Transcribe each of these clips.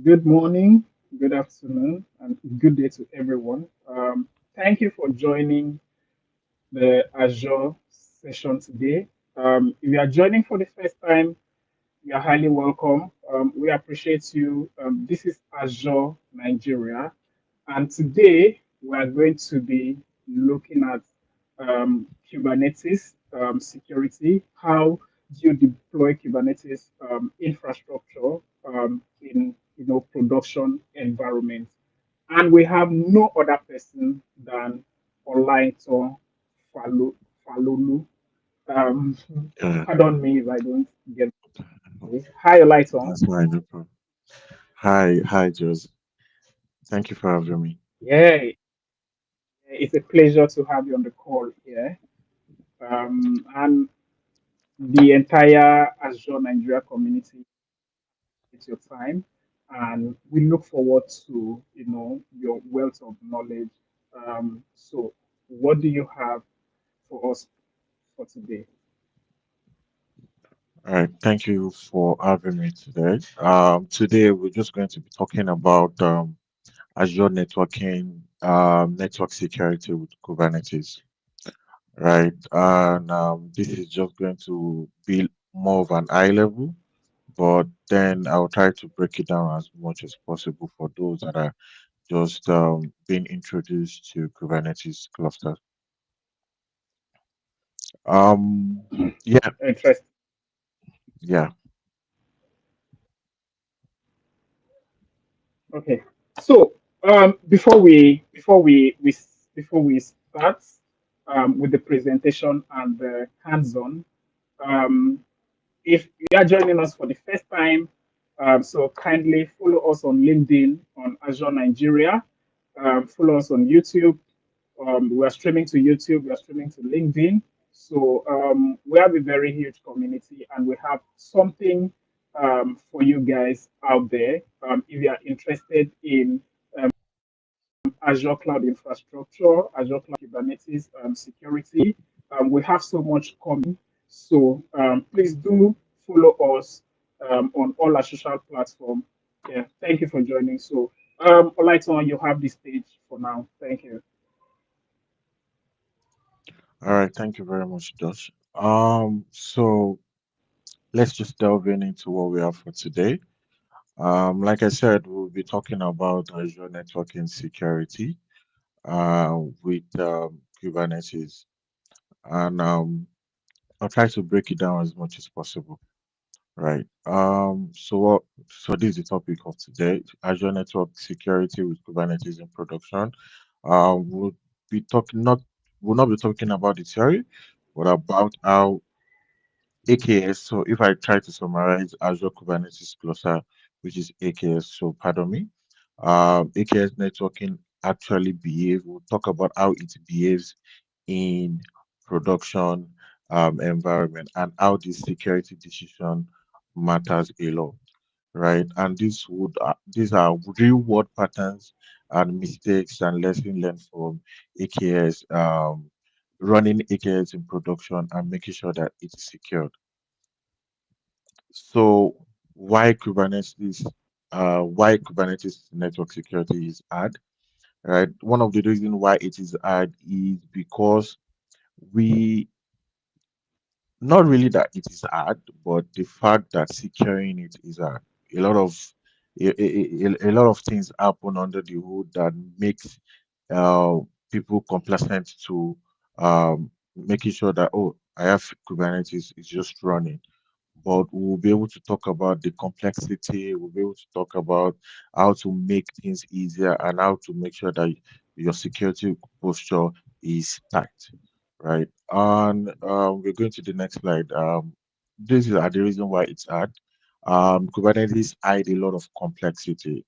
Good morning, good afternoon, and good day to everyone. Thank you for joining the Azure session today. If you are joining for the first time, you are highly welcome. We appreciate you. This is Azure Nigeria, and today we are going to be looking at Kubernetes security. How do you deploy Kubernetes infrastructure in production environment? And we have no other person than Olaito Falolu. Um, Yeah, Pardon me if I don't get it. Hi, Olaito. that's fine, no problem. Hi, Jose. Thank you for having me. Yeah, it's a pleasure to have you on the call here. And the entire Azure Nigeria community, it's your time, and we look forward to your wealth of knowledge. So, what do you have for us for today? All right, thank you for having me today. Today we're just going to be talking about Azure networking, network security with Kubernetes, right? And this is just going to be more of an eye level, but then I'll try to break it down as much as possible for those that are just being introduced to Kubernetes clusters. Um, yeah, Interesting. yeah. Okay. So, before we start with the presentation and the hands-on, um, if you are joining us for the first time, so kindly follow us on LinkedIn on Azure Nigeria. Follow us on YouTube. We are streaming to YouTube. We are streaming to LinkedIn. So we have a very huge community, and we have something for you guys out there. If you are interested in Azure Cloud Infrastructure, Azure Cloud Kubernetes security. We have so much coming. So please do follow us on all our social platforms. Yeah, thank you for joining. So, Olaiton, you have the stage for now. Thank you. All right, thank you very much, Josh. So let's just delve into what we have for today. Like I said, we'll be talking about Azure networking security, with Kubernetes, and I'll try to break it down as much as possible. Right. So this is the topic of today: Azure network security with Kubernetes in production. We'll be talking not we'll not be talking about the theory, but about how AKS. So if I try to summarize Azure Kubernetes cluster, which is AKS, so pardon me, AKS networking actually behave. We'll talk about how it behaves in production environment and how this security decision matters a lot, right? And these are real world patterns and mistakes and lessons learned from AKS, running AKS in production and making sure that it is secured. So why Kubernetes network security is hard, right? One of the reasons why it is hard is because we not really that it is hard, but the fact that securing it is hard. A lot of a lot of things happen under the hood that makes uh, people complacent to making sure that, oh, I have Kubernetes, it's just running, but we'll be able to talk about the complexity. We'll be able to talk about how to make things easier and how to make sure that your security posture is tight, right? And we're going to the next slide. This is the reason why it's hard. Kubernetes hide a lot of complexity,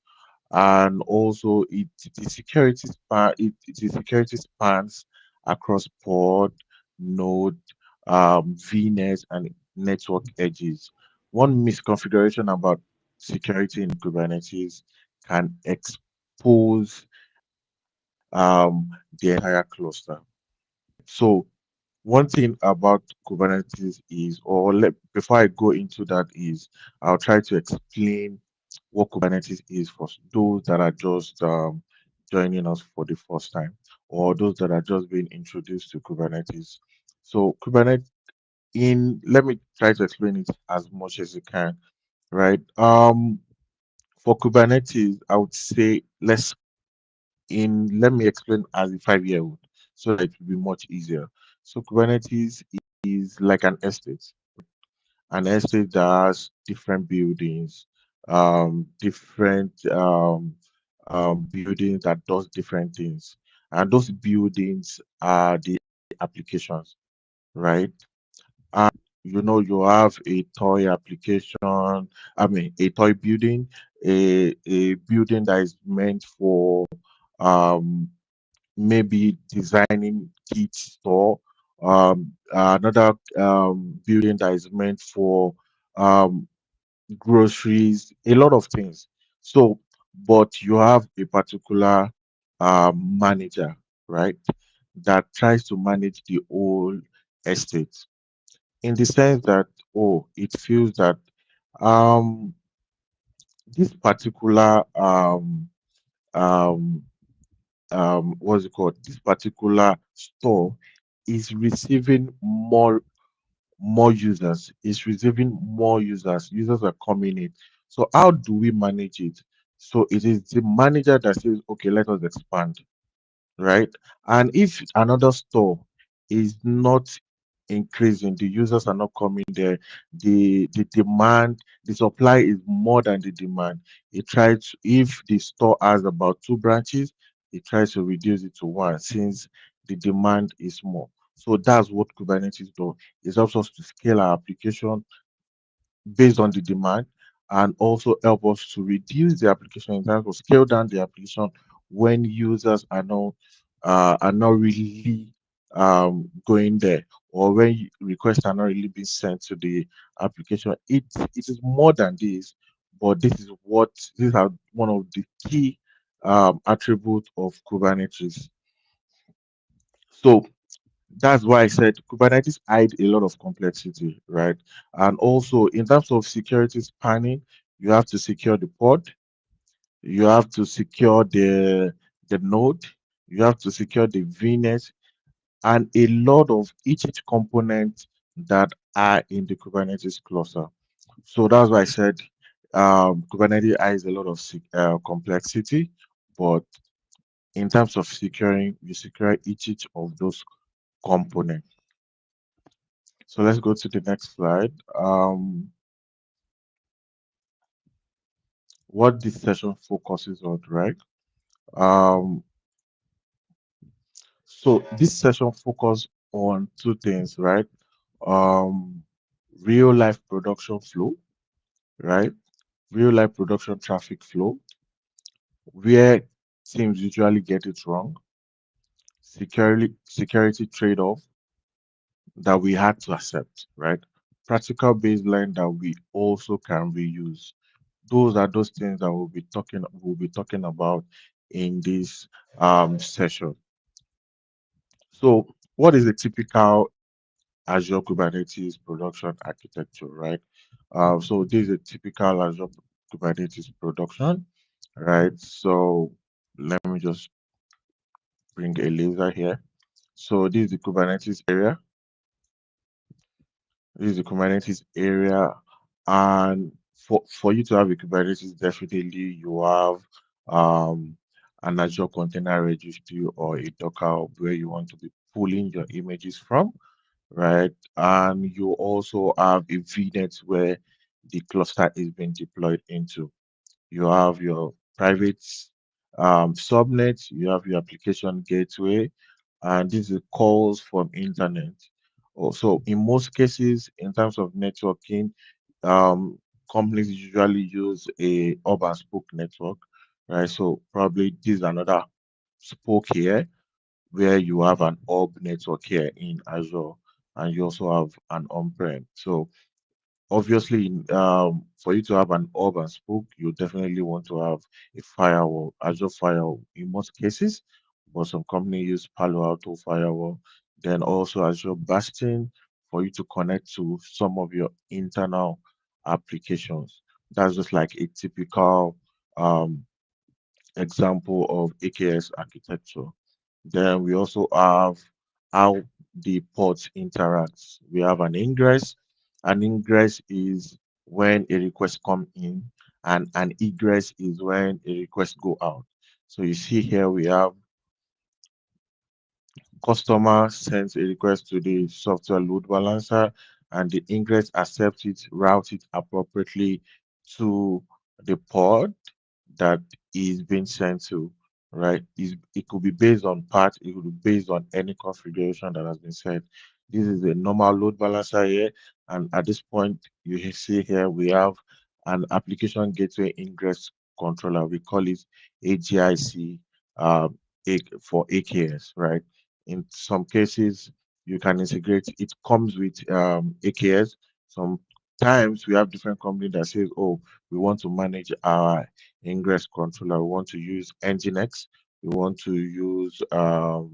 and also the security spans across pod, node, VNets, and network edges. One misconfiguration about security in Kubernetes can expose the entire cluster. So one thing about Kubernetes is, before I go into that, is I'll try to explain what Kubernetes is for those that are just joining us for the first time, or those that are just being introduced to Kubernetes. So Kubernetes, in let me try to explain it as much as you can, right? For Kubernetes, I would say let me explain as a 5-year-old so that it will be much easier. So Kubernetes is like an estate that has different buildings, different buildings that does different things, and those buildings are the applications, right? You have a toy application, I mean, a toy building, a building that is meant for um, maybe designing kit store, another building that is meant for um, groceries, a lot of things. So, but you have a particular manager, right, that tries to manage the whole estate in the sense that, oh, it feels that um, this particular um, what's it called? This particular store is receiving more users. Is receiving more users. Users are coming in. So how do we manage it? So it is the manager that says, okay, let us expand, right? And if another store is not increasing, the users are not coming there, the demand, the supply is more than the demand. It tries if the store has about 2 branches, it tries to reduce it to one since the demand is more. So that's what Kubernetes does. It helps us to scale our application based on the demand and also help us to reduce the application in terms of scale down the application when users are not really going there, or when requests are not really being sent to the application. It is more than this, but these are one of the key attributes of Kubernetes. So that's why I said Kubernetes hide a lot of complexity, right? And also in terms of security spanning, you have to secure the pod, you have to secure the node, you have to secure the VNet, and a lot of each component that are in the Kubernetes cluster. So that's why I said Kubernetes hides a lot of complexity, but in terms of securing, you secure each of those components. So let's go to the next slide. What this session focuses on, right? Um, so this session focus on two things, right? Um, Real life production flow, right? Real life production traffic flow, where teams usually get it wrong, security trade-off that we had to accept, right? Practical baseline that we also can reuse. Those are those things that we'll be talking about in this session. So what is a typical Azure Kubernetes production architecture, right? So this is a typical Azure Kubernetes production, right? So let me just bring a laser here. So this is the Kubernetes area. This is the Kubernetes area, and for you to have a Kubernetes, definitely you have um, an Azure Container Registry or a Docker hub where you want to be pulling your images from, right? And you also have a VNet where the cluster is being deployed into. You have your private subnet, you have your application gateway, and this is calls from internet. Also, in most cases, in terms of networking, um, companies usually use a hub and spoke network, right? So probably this is another spoke here where you have an hub network here in Azure, and you also have an on-prem. So obviously, for you to have an hub and spoke, you definitely want to have a firewall, Azure firewall in most cases, but some company use Palo Alto firewall. Then also Azure Bastion for you to connect to some of your internal applications. That's just like a typical example of AKS architecture. Then we also have how the ports interact. We have an ingress. An ingress is when a request come in, and an egress is when a request go out. So you see here we have customer sends a request to the software load balancer, and the ingress accepts it, routes it appropriately to the pod that is being sent to, right? It could be based on part, it could be based on any configuration that has been set. This is a normal load balancer here, and at this point, you see here we have an application gateway ingress controller. We call it AGIC for AKS, right? In some cases, you can integrate. It comes with AKS. Sometimes we have different company that says, "Oh, we want to manage our ingress controller. We want to use Nginx. We want to use a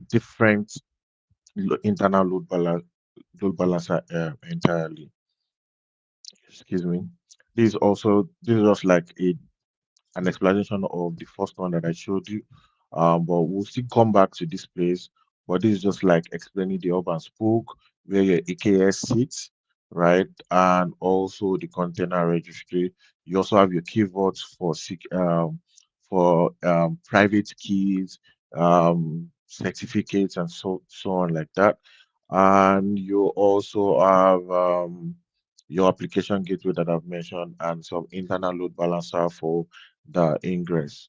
different internal load balancer entirely." Excuse me. This is just like an explanation of the first one that I showed you. But we'll still come back to this place. But this is just like explaining the hub and spoke, where your AKS sits, right? And also the container registry. You also have your key vaults for private keys, certificates, and so on like that. And you also have your application gateway that I've mentioned, and some internal load balancer for the ingress.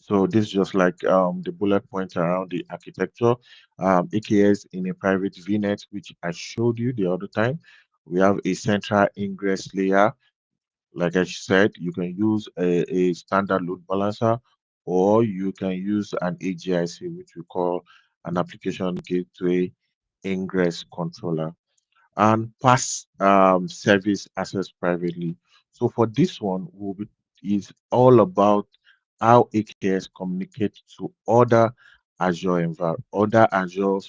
So this is just like the bullet points around the architecture. AKS in a private VNet, which I showed you the other time. We have a central ingress layer. Like I said, you can use a standard load balancer, or you can use an AGIC, which we call an application gateway ingress controller, and pass service access privately. So for this one, is all about how AKS communicate to other Azure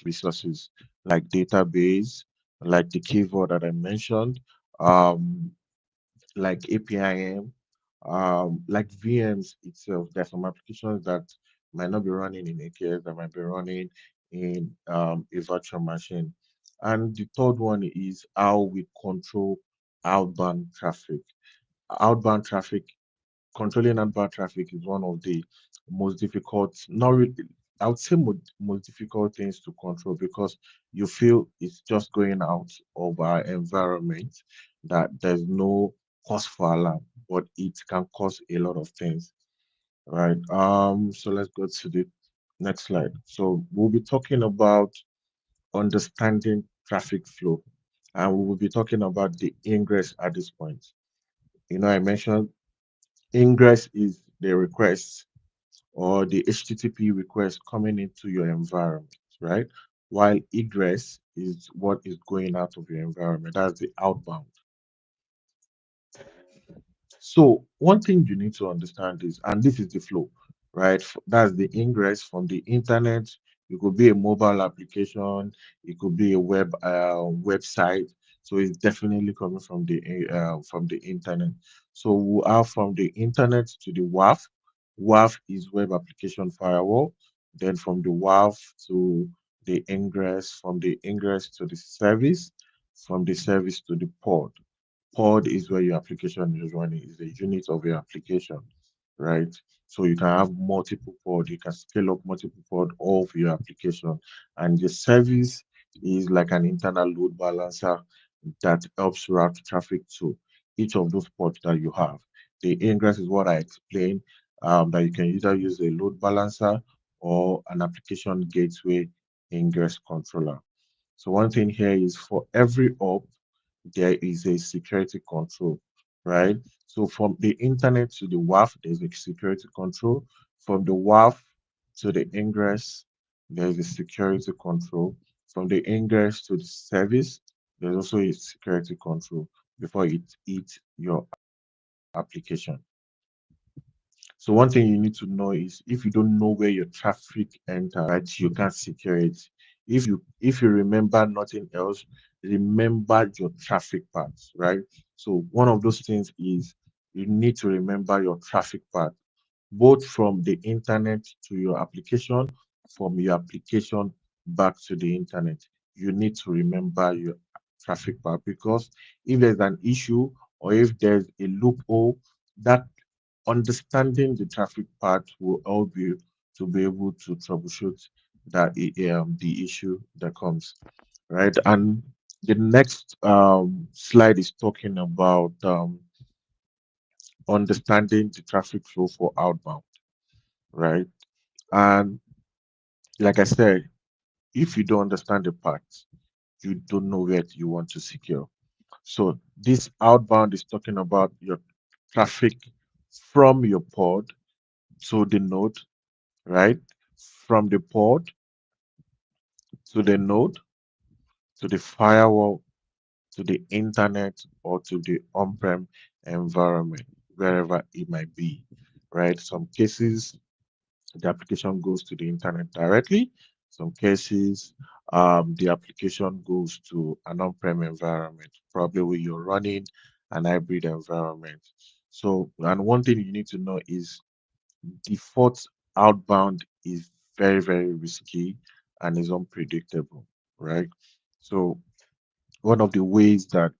resources like database, like the key vault that I mentioned, um, like APIM, like VMs itself. There's some applications that might not be running in AKS, that might be running in a virtual machine. And the third one is how we control outbound traffic. Outbound traffic, controlling outbound traffic is one of the most difficult, not really, I would say most difficult things to control, because you feel it's just going out of our environment, that there's no cause for alarm, but it can cause a lot of things, right? So let's go to the next slide. So we'll be talking about understanding traffic flow, and we will be talking about the ingress at this point. I mentioned ingress is the request or the HTTP request coming into your environment, right? While egress is what is going out of your environment. That's the outbound. So one thing you need to understand is, and this is the flow, right? That's the ingress from the internet. It could be a mobile application. It could be a website. So it's definitely coming from the internet. So we are from the internet to the WAF. WAF is web application firewall. Then from the WAF to the ingress, from the ingress to the service, from the service to the pod. Pod is where your application is running, is the unit of your application, right? So you can have multiple pod, you can scale up multiple pod of your application. And the service is like an internal load balancer that helps route traffic to each of those pods that you have. The ingress is what I explained, that you can either use a load balancer or an application gateway ingress controller. So one thing here is, for every hub, there is a security control, right? So from the internet to the WAF, there's a security control. From the WAF to the ingress, there's a security control. From the ingress to the service, there's also a security control before it hits your application. So one thing you need to know is, if you don't know where your traffic enters, right, you can't secure it. If you remember nothing else, remember your traffic paths, right? So one of those things is you need to remember your traffic path, both from the internet to your application, from your application back to the internet. You need to remember your traffic path, because if there's an issue or if there's a loophole, that understanding the traffic path will help you to be able to troubleshoot the issue that comes, right? And the next slide is talking about understanding the traffic flow for outbound, right? And like I said, if you don't understand the path, you don't know where you want to secure. So this outbound is talking about your traffic from your pod to the node, right? From the pod to the node, to the firewall, to the internet, or to the on-prem environment, wherever it might be, right? Some cases, the application goes to the internet directly. Some cases, the application goes to an on-prem environment, probably where you're running an hybrid environment. So, and one thing you need to know is default outbound is very, very risky and is unpredictable, right? So, one of the ways that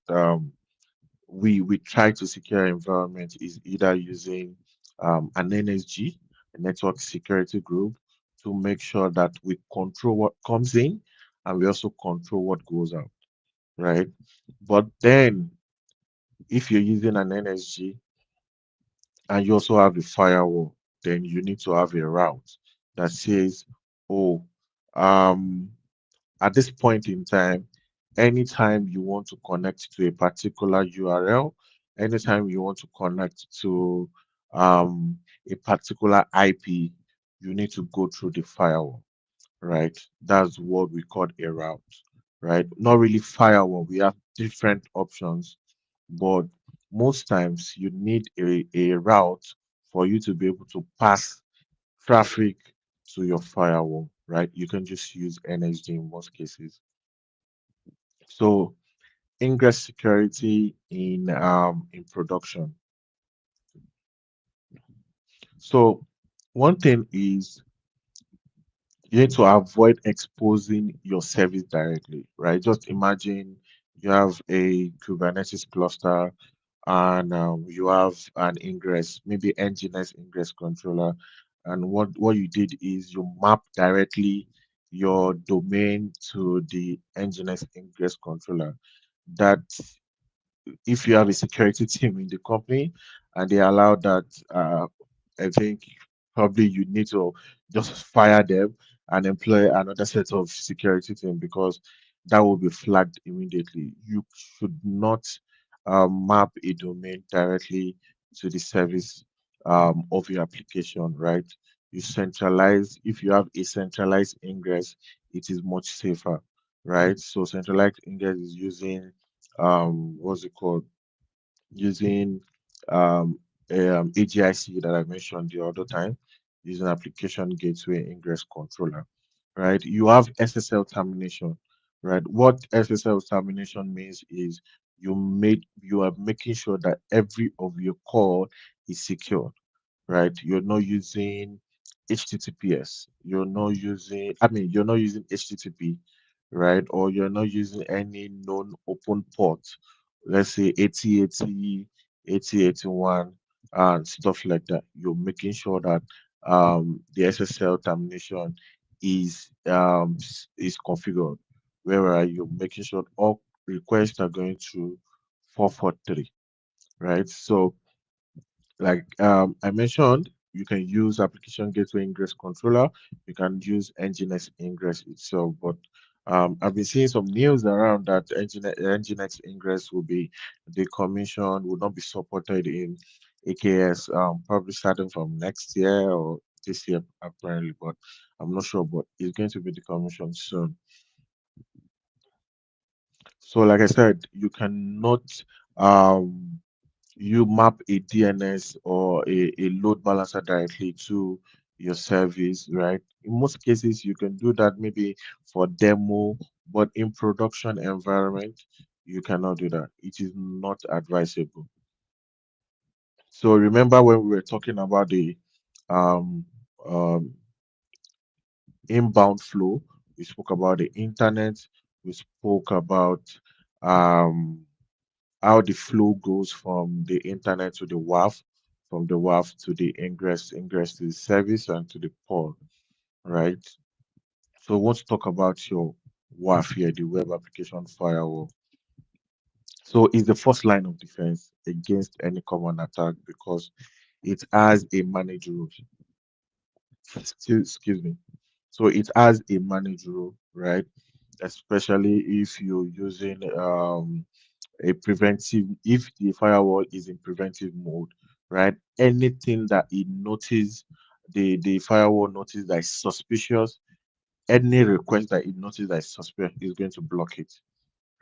we try to secure environment is either using an NSG, a network security group, to make sure that we control what comes in and we also control what goes out, right? But then if you're using an NSG and you also have a firewall, then you need to have a route that says, oh, um, at this point in time, anytime you want to connect to a particular URL, anytime you want to connect to a particular IP, you need to go through the firewall, right? That's what we call a route, right? Not really firewall. We have different options, but most times you need a route for you to be able to pass traffic to your firewall, right? You can just use NSG in most cases. So ingress security in production. So one thing is you need to avoid exposing your service directly, right? Just imagine you have a Kubernetes cluster and you have an ingress, maybe nginx ingress controller, and what you did is you map directly your domain to the nginx ingress controller. That if you have a security team in the company and they allow that, I think probably you need to just fire them and employ another set of security team, because that will be flagged immediately. You should not map a domain directly to the service of your application, right? You centralize, if you have a centralized ingress, it is much safer, right? So centralized ingress is using what's it called, using um, AGIC that I mentioned the other time, using application gateway ingress controller, right? You have SSL termination, right? What SSL termination means is you are making sure that every of your call is secure, right? You're not using HTTPS. You're not using HTTP, right? Or you're not using any known open port, let's say 8080, 8081, and stuff like that. You're making sure that the SSL termination is configured, where you're making sure all requests are going to 443, right? So like I mentioned, you can use application gateway ingress controller. You can use nginx ingress itself. But I've been seeing some news around that nginx ingress will be decommissioned, will not be supported in AKS, probably starting from next year or this year apparently, but I'm not sure. But it's going to be decommissioned soon. So like I said, you cannot um you map a DNS or a load balancer directly to your service, right? In most cases, you can do that maybe for demo, but in production environment, You cannot do that. It is not advisable. So remember when we were talking about the um, um, inbound flow, we spoke about the internet, we spoke about um, how the flow goes from the internet to the WAF, from the WAF to the ingress to the service and to the pod, right? So we want to talk about your WAF here, the web application firewall. So it's the first line of defense against any common attack because it has a managed role. Excuse me. So it has a managed role, right? Especially if you're using a preventive, if the firewall is in preventive mode, right? Anything that it notices, the firewall notice that is suspicious, any request that it notices that is suspicious is going to block it,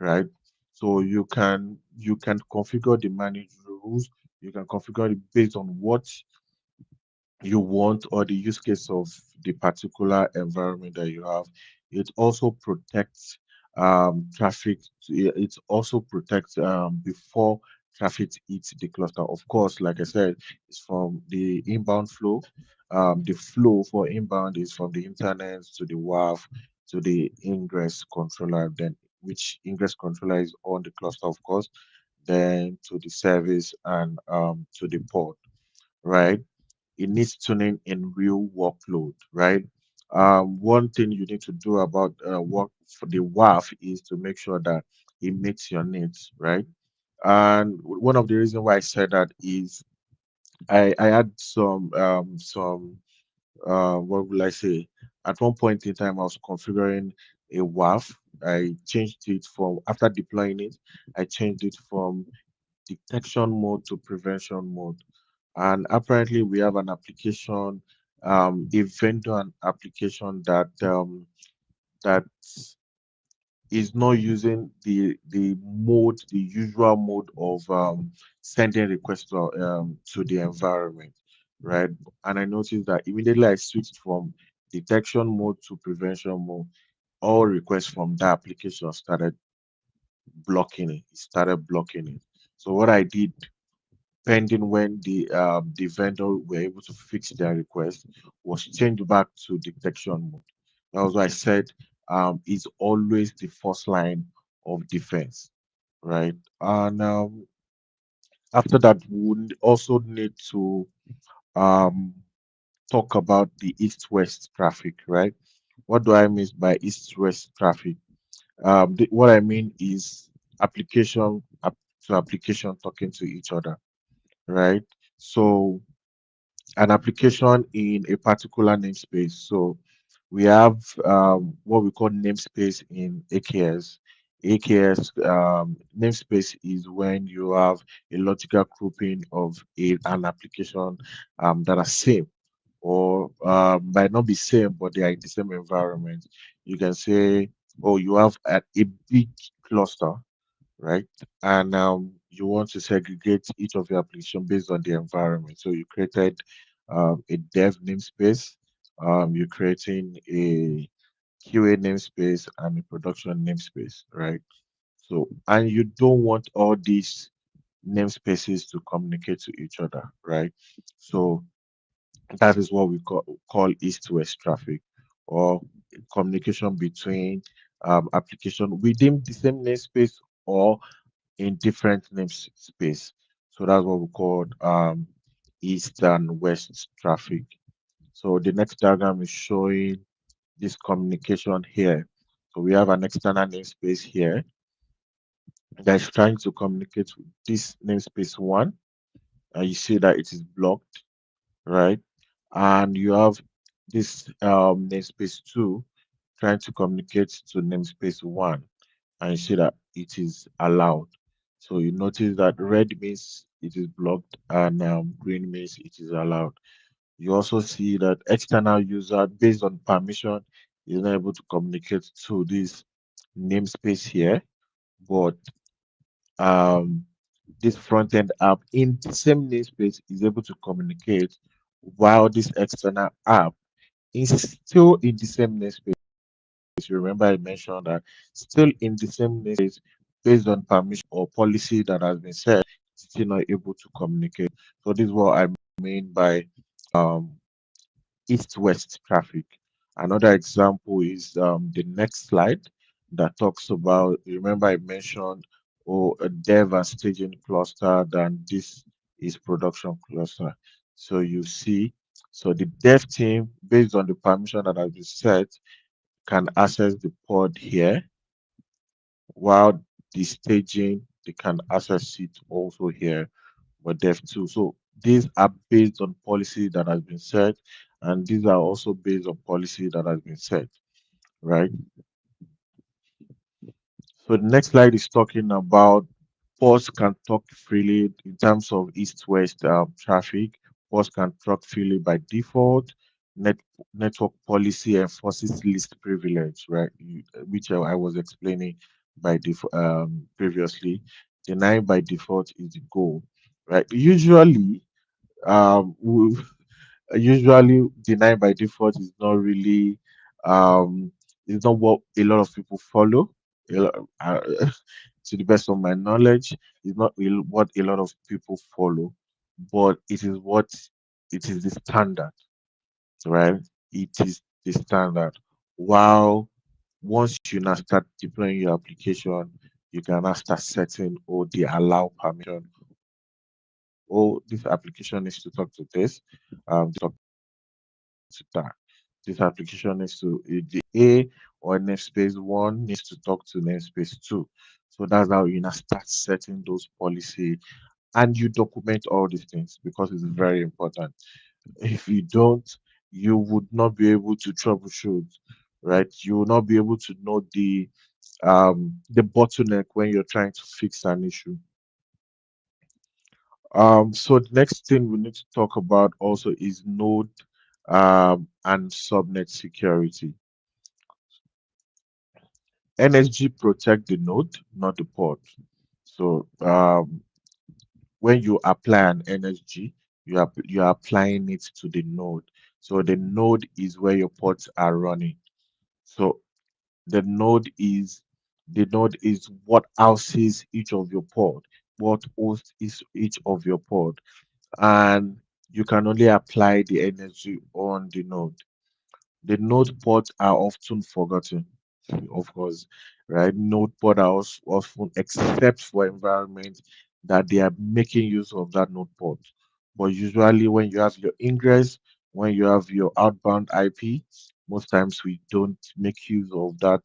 right? So you can configure the managed rules. You can configure it based on what you want or the use case of the particular environment that you have. It also protects traffic. It also protects before traffic hits the cluster. Of course, like I said, it's from the inbound flow. The flow for inbound is from the internet to the WAF to the ingress controller, then which ingress controller is on the cluster, of course, then to the service and to the port, right? It needs tuning in real workload, right? One thing you need to do about work for the WAF is to make sure that it meets your needs, right? And one of the reasons why I said that is I had some what will I say? At one point in time, I was configuring a WAF. I changed it from after deploying it. I changed it from detection mode to prevention mode. And apparently, we have an application, a vendor and application that is not using the usual mode of sending requests to the environment, right? And I noticed that immediately I switched from detection mode to prevention mode, all requests from that application started blocking it. It started blocking it. So what I did pending when the vendor were able to fix their request was changed back to detection mode. That was why I said it's always the first line of defense, right? And after that, we would also need to um, talk about the east-west traffic, right? What do I mean by east-west traffic? What I mean is application to application talking to each other, right? So an application in a particular namespace. So we have what we call namespace in AKS. AKS namespace is when you have a logical grouping of an application that are same or might not be same, but they are in the same environment. You can say, oh, you have a big cluster, right? And you want to segregate each of your application based on the environment. So you created a dev namespace, you're creating a QA namespace and a production namespace, right? So, and you don't want all these namespaces to communicate to each other, right? So that is what we call east-west traffic or communication between application within the same namespace or in different namespace. So that's what we call east and west traffic. So the next diagram is showing this communication here. So we have an external namespace here that is trying to communicate with this namespace one, and you see that it is blocked, right? And you have this namespace two trying to communicate to namespace one, and you see that it is allowed. So you notice that red means it is blocked and green means it is allowed. You also see that external user, based on permission, is not able to communicate to this namespace here, but um, this front end app in the same namespace is able to communicate while this external app is still in the same namespace. You remember I mentioned that still in the same namespace, based on permission or policy that has been set, still not able to communicate. So this is what I mean by um, east-west traffic. Another example is the next slide that talks about, remember I mentioned, a dev and staging cluster, then this is production cluster. So you see, so the dev team, based on the permission that has been set, can access the pod here, while the staging, they can access it also here, but dev too. So these are based on policy that has been set, and these are also based on policy that has been set, right? So the next slide is talking about pods can talk freely in terms of east-west traffic. Pods can talk freely by default. Net, Network policy enforces least privilege, right? Which I was explaining by previously. Denying by default is the goal, right? Um, usually deny by default is not really it's not what a lot of people follow. To the best of my knowledge, it's not what a lot of people follow, but it is the standard, right? It is the standard. While once you now start deploying your application, you can now start setting or the allow permission. Oh, this application needs to talk to this. Talk to that. This application needs to the A or namespace one needs to talk to namespace two. So that's how you now start setting those policy, and you document all these things because it's very important. If you don't, you would not be able to troubleshoot, right? You will not be able to know the bottleneck when you're trying to fix an issue. So the next thing we need to talk about also is node and subnet security. NSG protect the node, not the pod. So when you apply an NSG, you are applying it to the node. So the node is where your pods are running. So the node is what houses each of your pod, what hosts is each of your pod, and you can only apply the energy on the node. The node pods are often forgotten, of course, right? Node pods are often, except for environments that they are making use of that node pod. But usually, when you have your ingress, when you have your outbound IP, most times we don't make use of that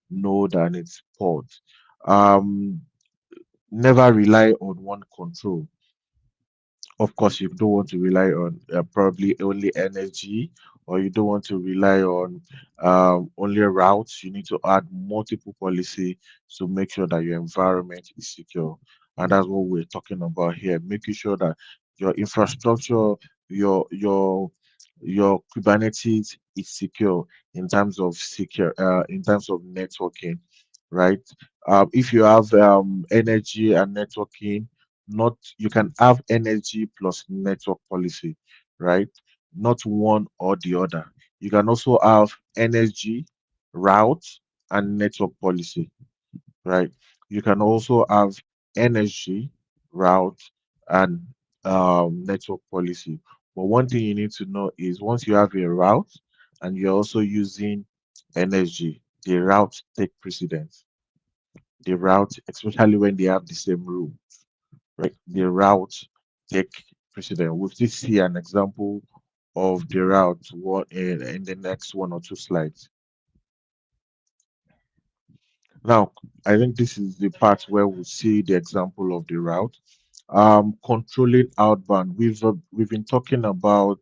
node and its pod. Um, Never rely on one control. Of course, you don't want to rely on probably only energy, or you don't want to rely on only routes. You need to add multiple policy to make sure that your environment is secure. And that's what we're talking about here, making sure that your infrastructure, your your your Kubernetes is secure in terms of networking, right? If you have energy and networking, not you can have energy plus network policy, right? Not one or the other. You can also have energy, route, and network policy, right? You can also have energy, route, and network policy. But one thing you need to know is once you have a route and you're also using energy, the route take precedence. The route, especially when they have the same rule, right? The route take precedence. We'll still see an example of the route in the next one or two slides. Now, I think this is the part where we see the example of the route. Controlling outbound. We've been talking about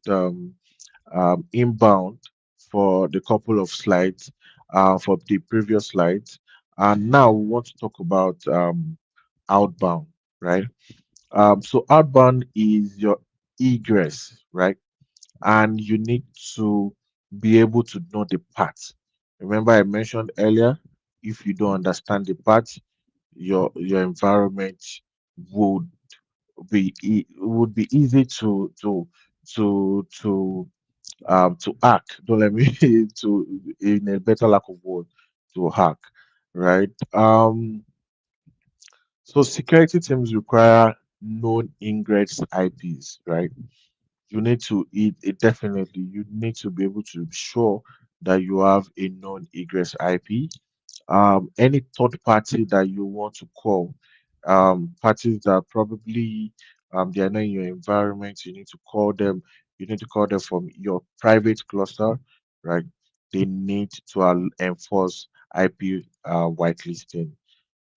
inbound for the couple of slides, for the previous slides, and now we want to talk about outbound, right? So outbound is your egress, right? And you need to be able to know the path. Remember, I mentioned earlier, if you don't understand the path, your environment would would be easy to hack. Don't let me to in a better lack of word to hack, right? So security teams require known ingress IPs, right? You need to it definitely you need to be able to be sure that you have a known egress IP. Any third party that you want to call, parties that probably they are not in your environment, you need to call them from your private cluster, right? They need to enforce IP whitelisting.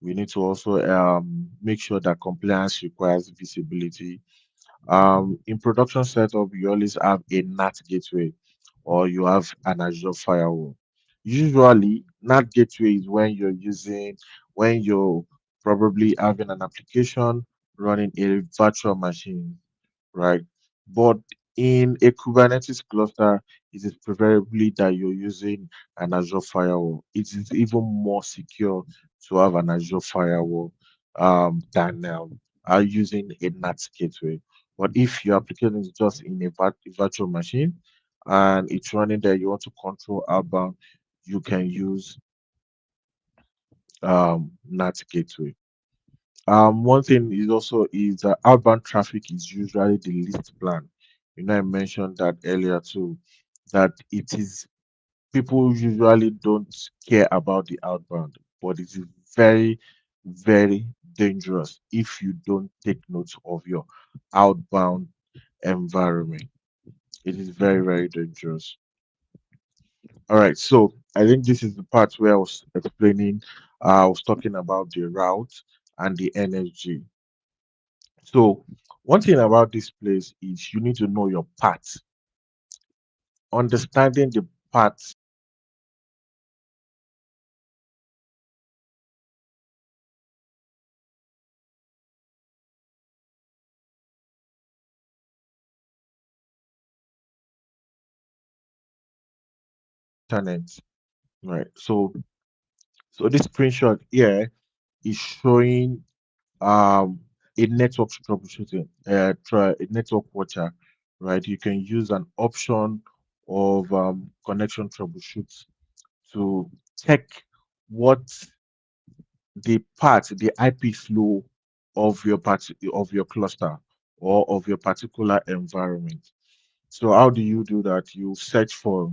We need to also make sure that compliance requires visibility. In production setup, you always have a NAT gateway or you have an Azure firewall. Usually, NAT gateway is when you're probably having an application running a virtual machine, right? But in a Kubernetes cluster, it is preferably that you're using an Azure firewall. It is even more secure to have an Azure firewall than using a NAT gateway. But if your application is just in a virtual machine and it's running there, you want to control outbound, you can use NAT gateway. One thing is also is that outbound traffic is usually the least plan. You know, I mentioned that earlier too, that it is people usually don't care about the outbound, but it is very, very dangerous if you don't take note of your outbound environment. It is very, very dangerous. All right, so I think this is the part where I was explaining, I was talking about the route and the energy. So one thing about this place is you need to know your path. Understanding the path internet, right? So this screenshot here is showing a network troubleshooting, try a network watcher, right? You can use an option of connection troubleshoot to check what the IP flow of your of your cluster or of your particular environment. So how do you do that? You search for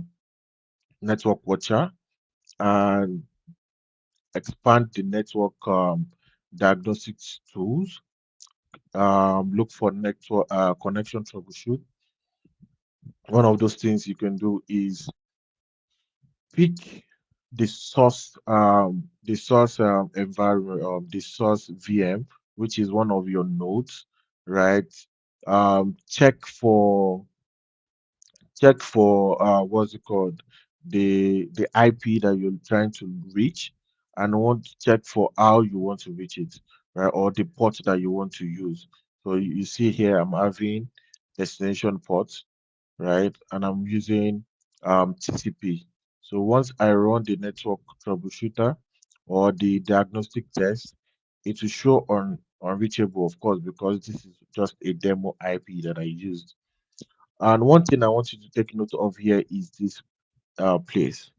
network watcher and expand the network diagnostics tools. Look for network connection troubleshoot. One of those things you can do is pick the source environment, the source VM, which is one of your nodes, right? Check for what's it called, the IP that you're trying to reach, and want to check for how you want to reach it, right? Or the port that you want to use. So you see here, I'm having destination port, right? And I'm using TCP. So once I run the network troubleshooter or the diagnostic test, it will show on unreachable, of course, because this is just a demo IP that I used. And one thing I want you to take note of here is this place.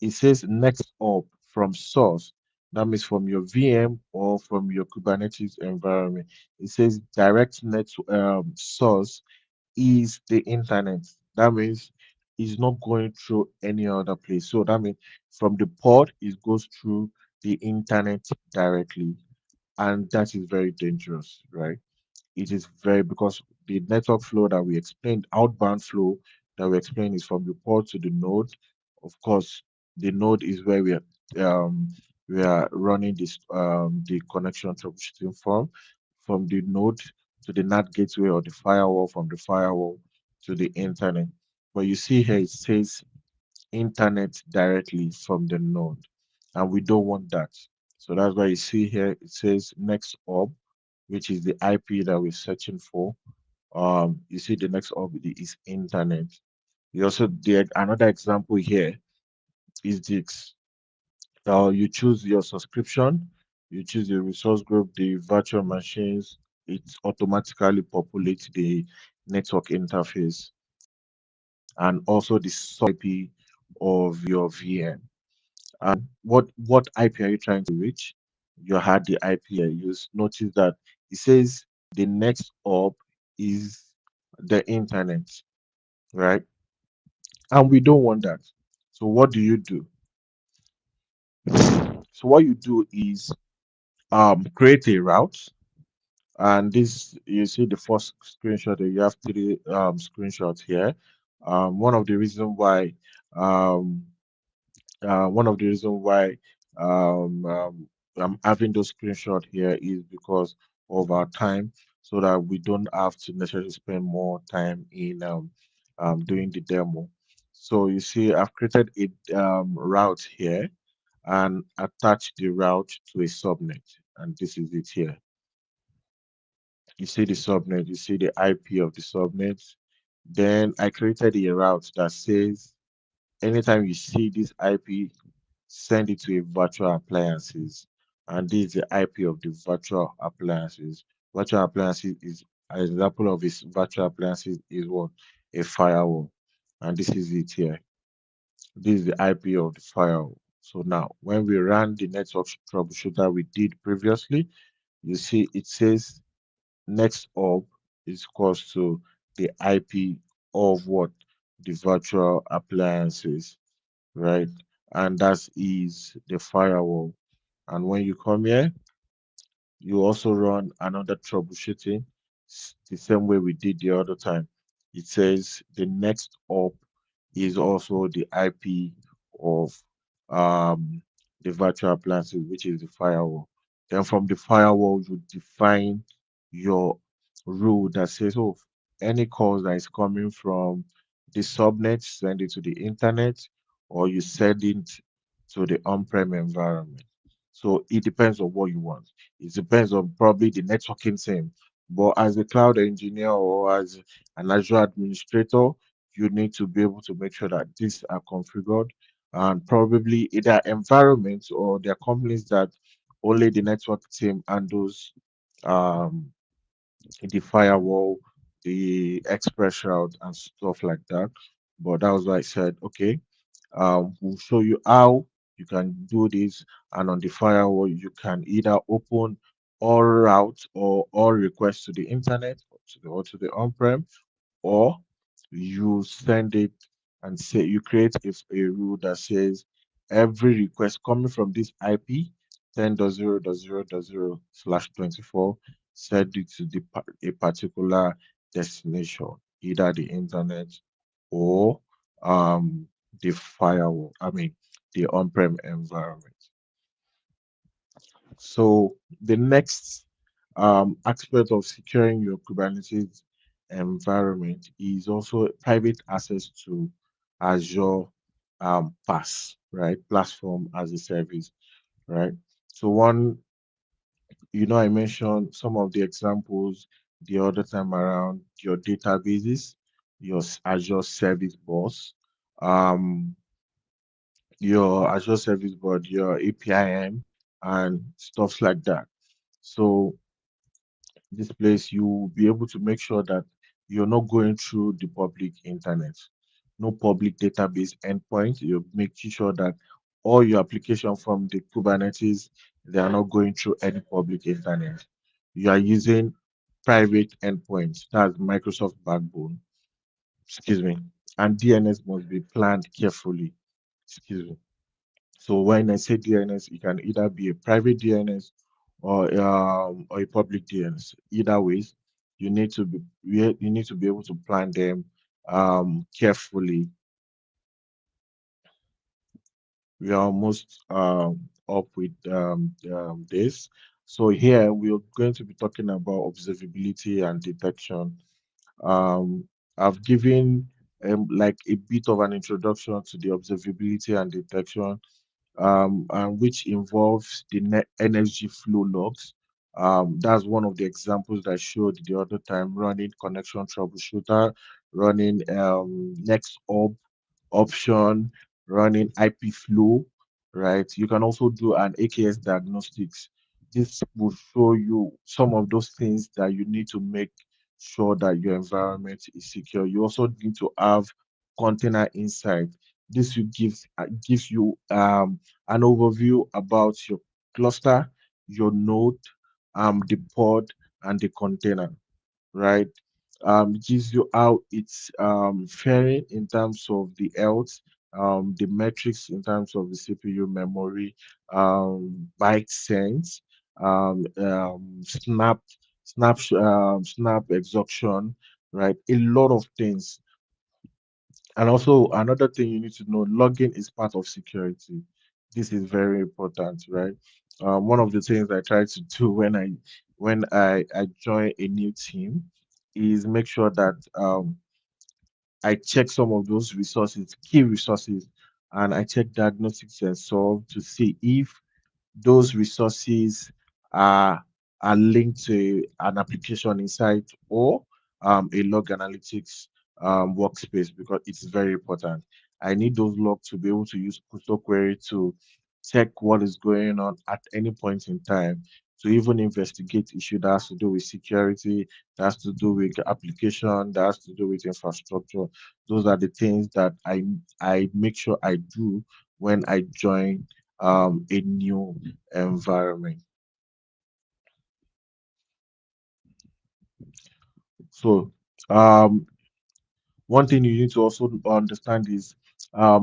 It says next up from source. That means from your VM or from your Kubernetes environment. It says direct net source is the internet. That means it's not going through any other place. So that means from the port, it goes through the internet directly. And that is very dangerous, right? It is very because the network flow that we explained, outbound flow that we explained is from the port to the node. Of course, the node is where we are running this the connection troubleshooting from the node to the NAT gateway or the firewall, from the firewall to the internet. But you see here it says internet directly from the node, and we don't want that. So that's why you see here it says next hub, which is the IP that we're searching for. You see the next hub is internet. You also did another example here is this. You choose your subscription, you choose the resource group, the virtual machines, it automatically populates the network interface and also the IP of your VM. And what IP are you trying to reach? you had the IP here, you notice that it says the next up is the internet, right? And we don't want that. So what do you do? So what you do is create a route, and this you see the first screenshot that you have three screenshots here. One of the reasons why um one of the reasons why um, um, I'm having those screenshots here is because of our time, so that we don't have to necessarily spend more time in doing the demo. So you see, I've created a route here and attached the route to a subnet, and this is it here. You see the subnet, you see the IP of the subnet. Then I created a route that says anytime you see this IP, send it to a virtual appliances. And this is the IP of the virtual appliances. Virtual appliances is an example of this virtual appliances is what? A firewall. And this is it here. This is the IP of the firewall. So now when we run the network troubleshooter we did previously, you see it says next up is equals to the IP of what? The virtual appliances, right? And that is the firewall. And when you come here, you also run another troubleshooting the same way we did the other time. It says the next up is also the IP of um, the virtual appliances, which is the firewall. Then from the firewall, you define your rule that says, oh, any calls that is coming from the subnet, send it to the internet, or you send it to the on-prem environment. So it depends on what you want. It depends on probably the networking team. But as a cloud engineer or as an Azure administrator, you need to be able to make sure that these are configured, and probably either environments or there are companies that only the network team handles um, the firewall, the express route, and stuff like that. But that was why I said, okay, we'll show you how you can do this. And on the firewall, you can either open all routes or all requests to the internet or to the on-prem, or you send it and say you create a rule that says every request coming from this IP 10.0.0.0/24, send it to a particular destination, either the internet or um, the firewall, I mean, the on-prem environment. So the next aspect of securing your Kubernetes environment is also private access to Azure PaaS, right? Platform as a service, right? So one, I mentioned some of the examples the other time around: your databases, your Azure Service Bus, um, your Azure Service Bus, your APIM, and stuff like that. So this place, you will be able to make sure that you're not going through the public internet, no public database endpoint. You're making sure that all your application from the Kubernetes, they are not going through any public internet. You are using private endpoints. That's Microsoft backbone. Excuse me. And DNS must be planned carefully. Excuse me. So when I say DNS, it can either be a private DNS or a public DNS. Either ways, you need to be able to plan them carefully. We are almost up with this. So here we are going to be talking about observability and detection. Um, I've given like a bit of an introduction to the observability and detection, and which involves the NSG flow logs. That's one of the examples that I showed the other time, running connection troubleshooter, running next option, running IP flow, right? You can also do an AKS diagnostics. This will show you some of those things that you need to make sure that your environment is secure. You also need to have container insight. This will gives you an overview about your cluster, your node, the pod, and the container, right? It gives you how it's faring in terms of the health, the metrics in terms of the CPU memory, byte sense, snap exhaustion, right? A lot of things. And also another thing you need to know, logging is part of security. This is very important, right? One of the things I try to do when I join a new team is make sure that I check some of those resources, key resources, and I check diagnostics and solve to see if those resources are are linked to an application inside or a log analytics workspace because it's very important. I need those logs to be able to use crypto query to check what is going on at any point in time to even investigate issue that has to do with security, that has to do with application, that has to do with infrastructure. Those are the things that I make sure I do when I join a new environment. So, um, one thing you need to also understand is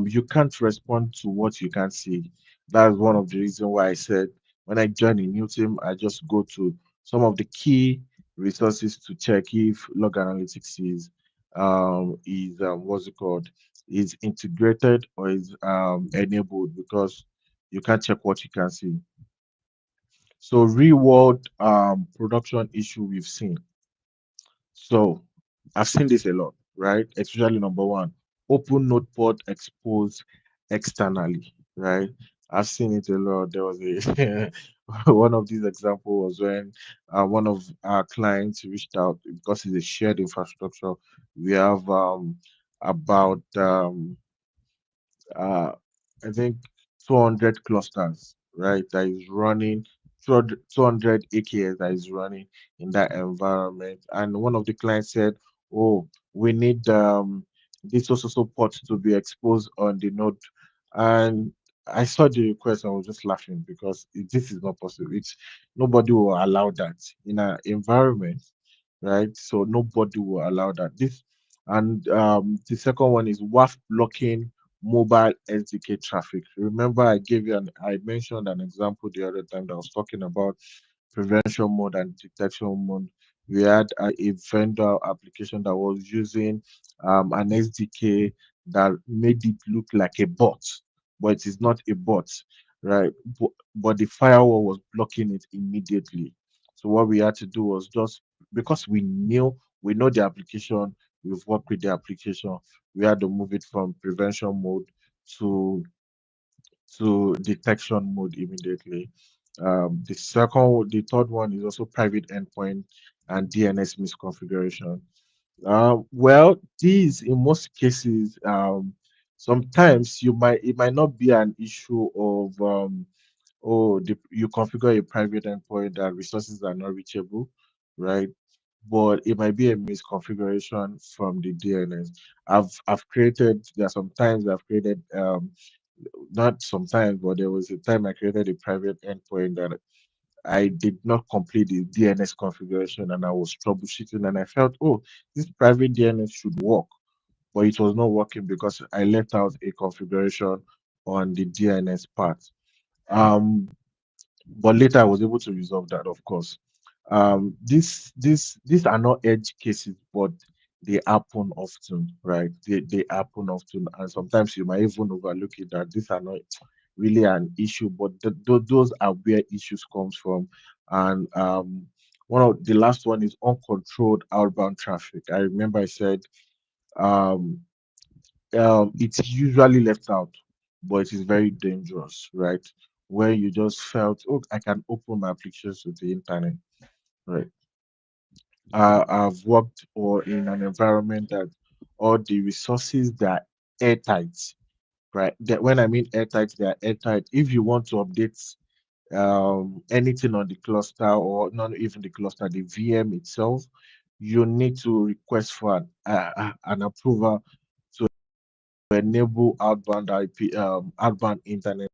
you can't respond to what you can't see. That's one of the reasons why I said when I join a new team, I just go to some of the key resources to check if log analytics is what's it called, is integrated or is enabled because you can't check what you can see. So real world production issue we've seen. So I've seen this a lot, right? Especially number one, open node port exposed externally, right? I've seen it a lot. There was a one of these examples was when one of our clients reached out because it's a shared infrastructure. We have about uh, I think 200 clusters, right? That is running 200 AKS that is running in that environment. And one of the clients said, "Oh, we need this also port to be exposed on the node." And I saw the request and I was just laughing because this is not possible. It's nobody will allow that in an environment, right? So nobody will allow that. This and the second one is WAF blocking mobile SDK traffic. Remember, I mentioned an example the other time that I was talking about prevention mode and detection mode. We had a vendor application that was using an SDK that made it look like a bot, but it is not a bot, right? But the firewall was blocking it immediately. So what we had to do was just because we know the application, we've worked with the application, we had to move it from prevention mode to detection mode immediately. The third one is also private endpoint and DNS misconfiguration. Well, these in most cases, sometimes it might not be an issue of you configure a private endpoint that resources are not reachable, right? But it might be a misconfiguration from the DNS. I've created there are sometimes I've created not sometimes, but there was a time I created a private endpoint that I did not complete the DNS configuration and I was troubleshooting and I felt, oh, this private DNS should work, but it was not working because I left out a configuration on the DNS part. Um, but later I was able to resolve that, of course. These are not edge cases, but they happen often, right? They happen often, and sometimes you might even overlook it that these are not really an issue, but those are where issues comes from. And one of the last one is uncontrolled outbound traffic. I remember I said um, it's usually left out, but it is very dangerous, right? Where you just felt, oh, I can open my applications to the internet, right? I've worked or in an environment that all the resources that are airtight, right? That when I mean airtight, they are airtight. If you want to update anything on the cluster or not even the cluster, the VM itself, you need to request for an approval to enable outbound IP, outbound internet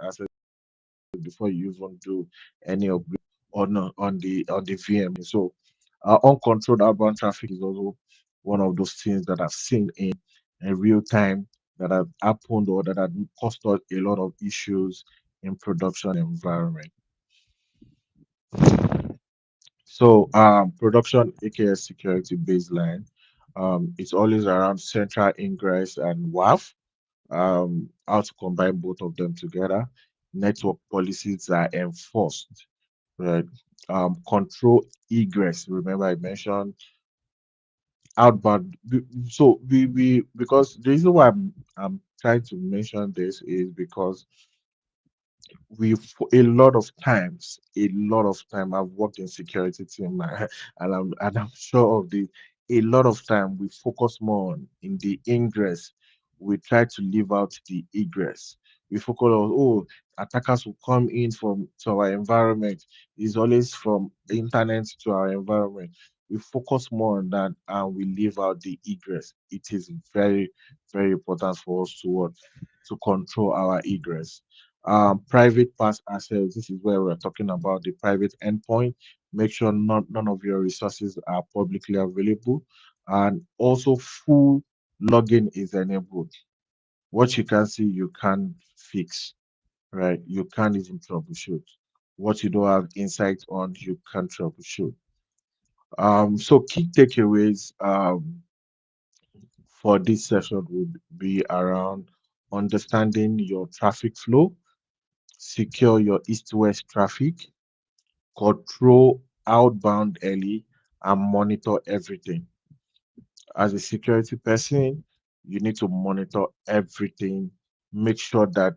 access. before you even do any upgrade on the VM. So uncontrolled outbound traffic is also one of those things that I've seen in real time that have happened or that have caused us a lot of issues in production environment. So production AKS security baseline, it's always around central ingress and WAF, how to combine both of them together. Network policies are enforced, right? Control egress. Remember, I mentioned outbound. So we because the reason why I'm trying to mention this is because we for a lot of time I've worked in security team and I'm sure of the a lot of time we focus more on in the ingress. We try to leave out the egress. We focus on, oh, attackers will come in from to our environment. It's always from internet to our environment. We focus more on that and we leave out the egress. It is very, very important for us to control our egress. Private pass access, this is where we're talking about the private endpoint. Make sure none of your resources are publicly available. And also full login is enabled. What you can see, you can fix, right? You can't even troubleshoot. What you don't have insight on, you can troubleshoot. So key takeaways for this session would be around understanding your traffic flow, secure your east-west traffic, control outbound early, and monitor everything. As a security person, you need to monitor everything. Make sure that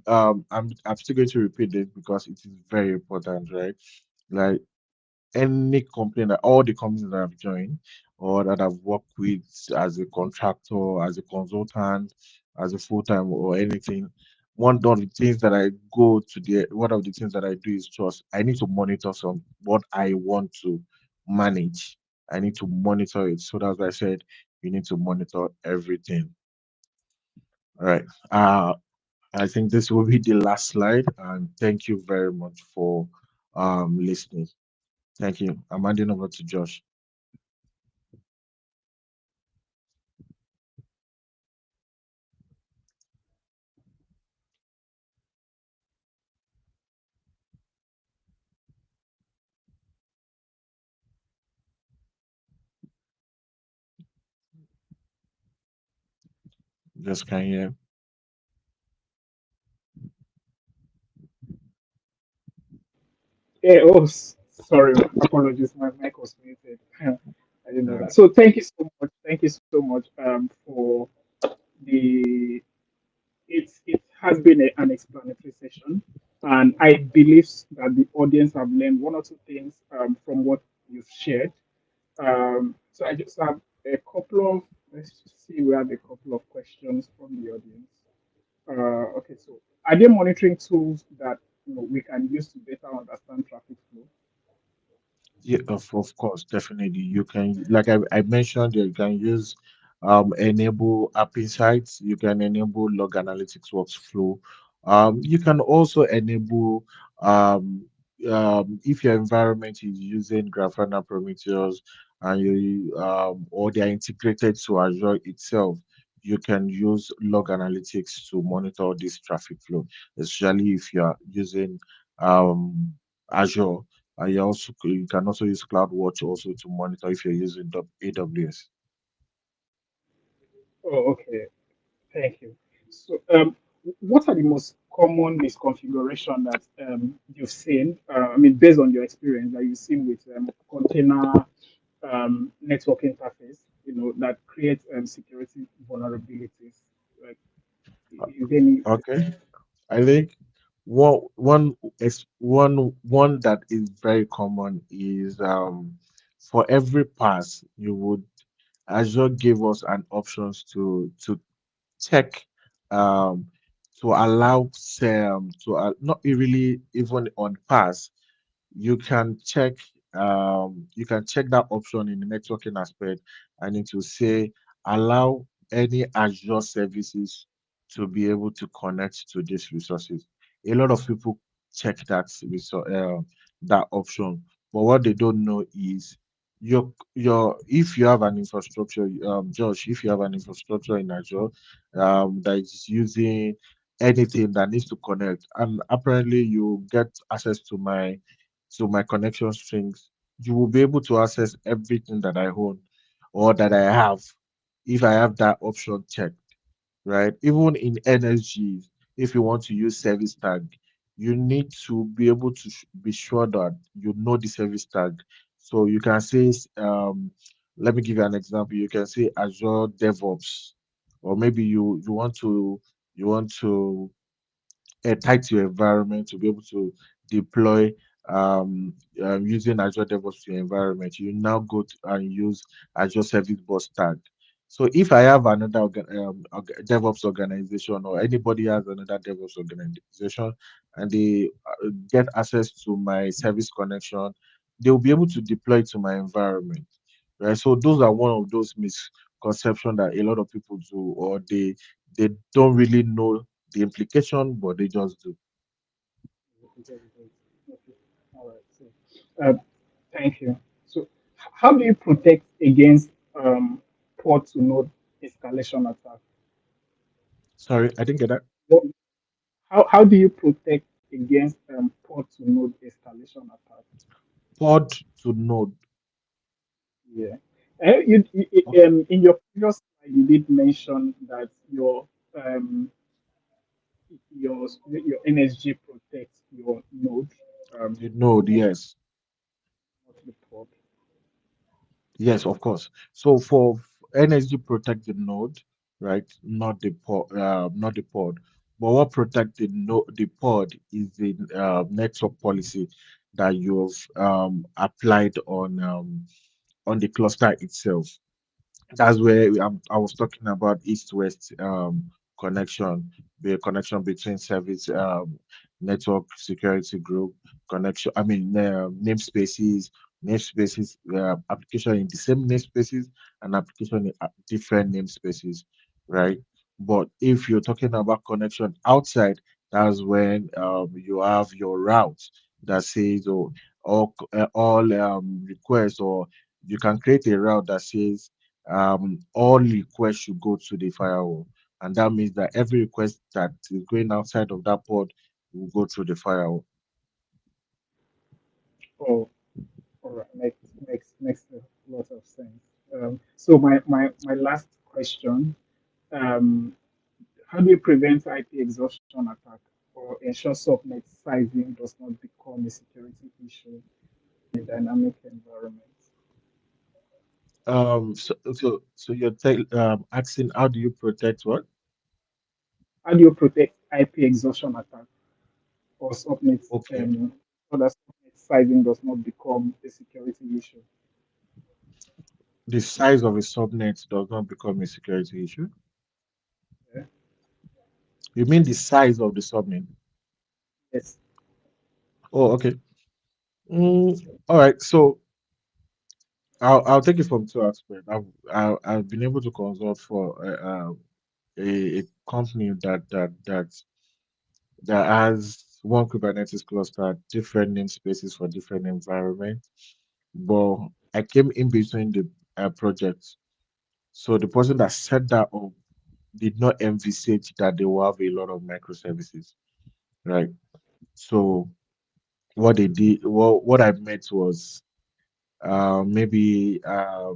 I'm still going to repeat this because it is very important, right? Like any company that all the companies that I've joined or that I've worked with as a contractor, as a consultant, as a full time or anything, one of the things that I do is just I need to monitor some what I want to manage. I need to monitor it. So that's why I said you need to monitor everything. All right. I think this will be the last slide, and thank you very much for listening. Thank you. I'm handing over to Josh. Just can you? Yeah, oh, sorry, apologies, my mic was muted. I didn't know Yeah. that. So thank you so much. Thank you so much for the. It has been an explanatory session, and I believe that the audience have learned one or two things from what you've shared. So I just have a couple of. Let's see, we have a couple of questions from the audience. Okay, so are there monitoring tools that we can use to better understand traffic flow? Yeah, of course, definitely. You can, like I mentioned, you can use enable app insights, you can enable log analytics workflow. You can also enable if your environment is using Grafana Prometheus and you or they are integrated to Azure itself, you can use log analytics to monitor this traffic flow, especially if you are using Azure. You can also use CloudWatch also to monitor if you're using AWS. Oh, okay. Thank you. So, what are the most common misconfiguration that you've seen? I mean, based on your experience that you've seen with container network interface, that creates security vulnerabilities. Like, is there any? Okay. I think one that is very common is for every pass you would Azure gave us an options to check um to allow not really even on pass you can check that option in the networking aspect and it will say allow any Azure services to be able to connect to these resources. A lot of people check that option, but what they don't know is your if you have an infrastructure, Josh, if you have an infrastructure in Azure that is using anything that needs to connect, and apparently you get access to my connection strings, you will be able to access everything that I own or that I have if I have that option checked, right? Even in energy, if you want to use service tag, you need to be able to be sure that you know the service tag. So you can say, let me give you an example. You can say Azure DevOps, or maybe you want to tight to your environment to be able to deploy um, using Azure DevOps to your environment. You now go to and use Azure Service Bus tag. So if I have another DevOps organization or anybody has another DevOps organization and they get access to my service connection, they'll be able to deploy to my environment. Right. So those are one of those misconceptions that a lot of people do, or they don't really know the implication, but they just do. Okay. All right. So, uh, thank you. So, how do you protect against port to node escalation attack? Sorry, I didn't get that. What, how do you protect against port to node escalation attack? Pod to node. Yeah. In your previous slide, you did mention that um, your NSG protects your node, The node, not yes. not the port. Yes, of course. So for NSG protect the node, right? Not the pod. But what protect the pod is the network policy that you've applied on the cluster itself. That's where I was talking about east-west connection, the connection between service network security group connection. I mean, namespaces, application in the same namespaces and application in different namespaces, right? But if you're talking about connection outside, that's when you have your route that says, or all requests, or you can create a route that says all requests should go to the firewall. And that means that every request that is going outside of that pod will go through the firewall. Oh, all right. Makes a lot of sense. So my last question: um, how do you prevent IP exhaustion attack or ensure subnet sizing does not become a security issue in a dynamic environment? So you're asking, how do you protect what? How do you protect IP exhaustion attack or subnet Okay. so that subnet sizing does not become a security issue? The size of a subnet does not become a security issue. Yeah. You mean the size of the subnet? Yes. Oh, okay. All right. So I'll take it from two aspects. I've been able to consult for a company that has one Kubernetes cluster, different namespaces for different environments. But I came in between the projects. So the person that set that up did not envisage that they will have a lot of microservices, right? So what I met was maybe a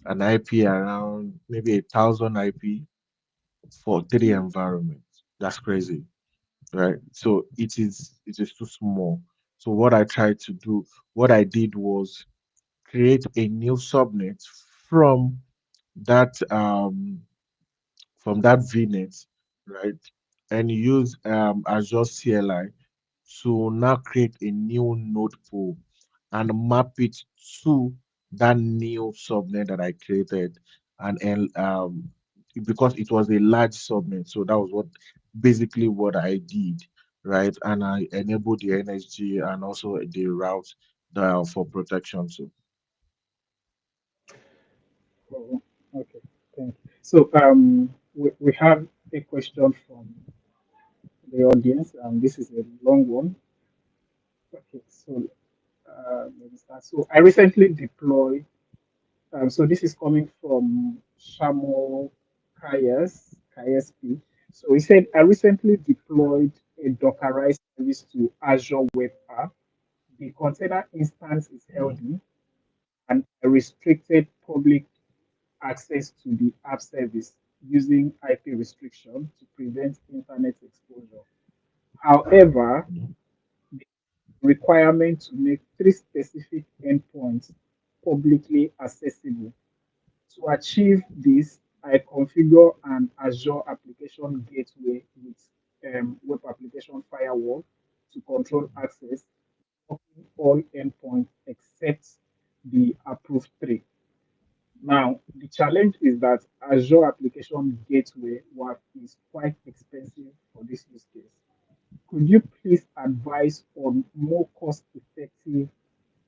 an IP around maybe 1,000 IP for three Mm. environments. That's crazy, right? So it is too small. So what I did was create a new subnet from that VNet, right? And use Azure CLI to now create a new node pool and map it to that new subnet that I created. And because it was a large subnet, so that was basically what I did, right? And I enabled the NSG and also the route for protection too. Oh, okay. Thank you. So we have a question from the audience, and this is a long one. Okay, so let me start. So I recently deployed. So this is coming from Shamo KSP. So he said, I recently deployed a Dockerized service to Azure Web App. The container instance is Mhm. healthy, and I restricted public access to the app service using IP restriction to prevent internet exposure. However, Mhm. the requirement to make three specific endpoints publicly accessible. To achieve this, I configure an Azure application gateway with web application firewall to control access, blocking all endpoints except the approved three. Now, the challenge is that Azure Application Gateway work is quite expensive for this use case. Could you please advise on more cost-effective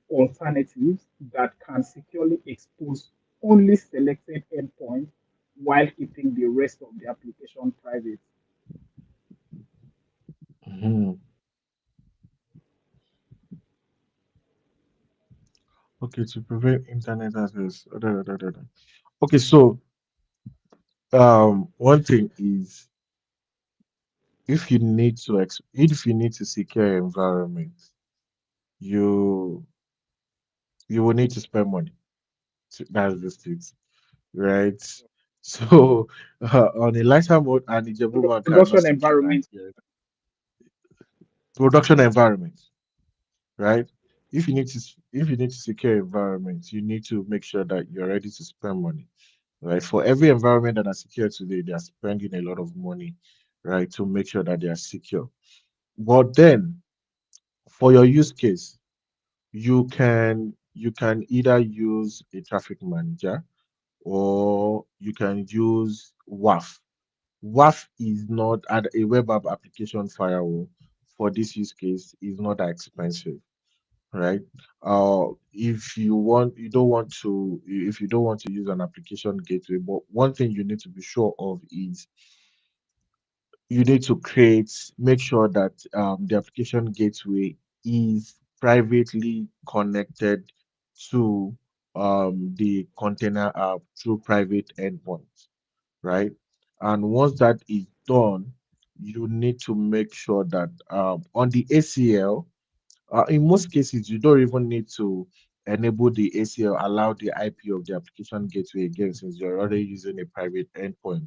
alternatives that can securely expose only selected endpoints while keeping the rest of the application private? Mhm. Okay, to prevent internet access. Okay, so one thing is if you need to secure your environment, you you will need to spend money. That's just it, right? So on a lighter mode, and Ijebu man cannot Production sleep tonight. environment. Yeah. Production environment, right? If you need to secure environment, you need to make sure that you're ready to spend money, right? For every environment that are secure today, they are spending a lot of money, right, to make sure that they are secure. But then, for your use case, you can either use a traffic manager or you can use WAF. WAF is not a web app application firewall for this use case is not that expensive, right? If you don't want to use an application gateway, but one thing you need to be sure of is you need to make sure that the application gateway is privately connected to the container app through private endpoints, right? And once that is done, you need to make sure that on the ACL, in most cases, you don't even need to enable the ACL, allow the IP of the application gateway again, since you're already using a private endpoint.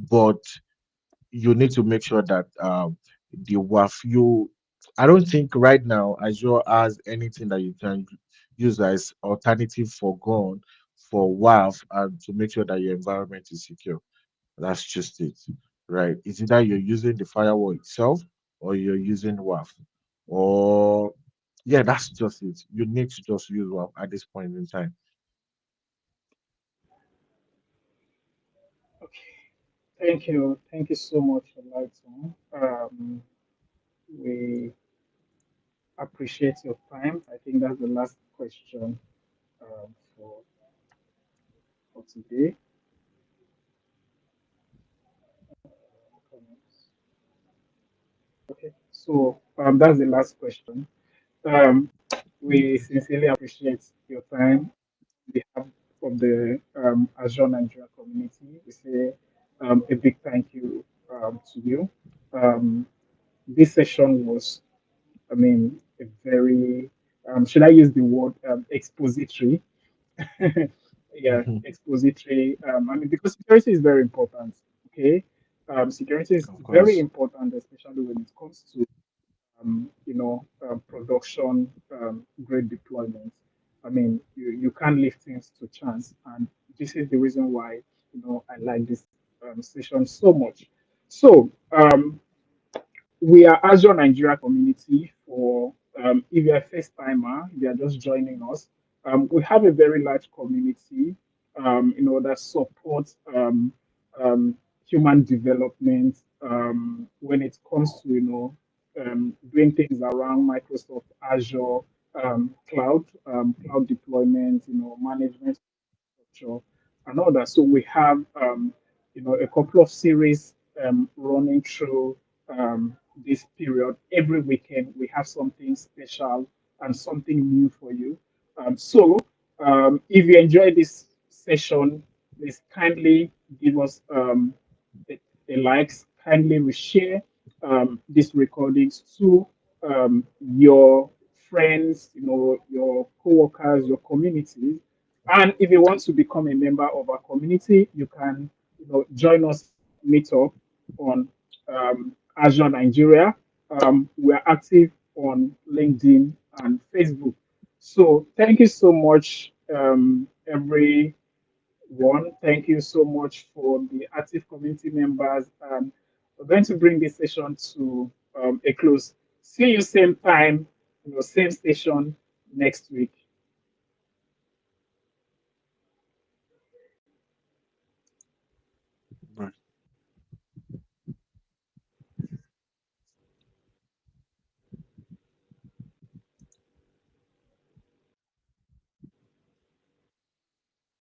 But you need to make sure that the WAF you I don't think right now Azure has anything that you can use as alternative for gone for WAF and to make sure that your environment is secure. That's just it, right? It's either you're using the firewall itself or you're using WAF. Or yeah, that's just it. You need to just use WAF at this point in time. Okay. Thank you. Thank you so much, Lighton. We appreciate your time. I think that's the last question um, for, for today. Okay, so that's the last question. Um, we sincerely appreciate your time. On behalf of the Azure Nigeria community, we say a big thank you to you. Um, this session was, I mean, a very, should I use the word expository? Yeah, expository. I mean, because security is very important. Okay, security is Of very course. important, especially when it comes to production grade deployment. I mean, you can't leave things to chance, and this is the reason why I like this session so much. So we are Azure Nigeria community for if you're a first timer, if you're just joining us, we have a very large community, that supports human development when it comes to doing things around Microsoft Azure cloud deployment, management structure and all that. So we have a couple of series running through this period. Every weekend, we have something special and something new for you. So, if you enjoy this session, please kindly give us a likes, kindly reshare these recordings to your friends, your coworkers, your communities. And if you want to become a member of our community, you can, join us meet up on Azure Nigeria. We are active on LinkedIn and Facebook. So thank you so much, everyone. Thank you so much for the active community members. We're going to bring this session to a close. See you same time, same station next week.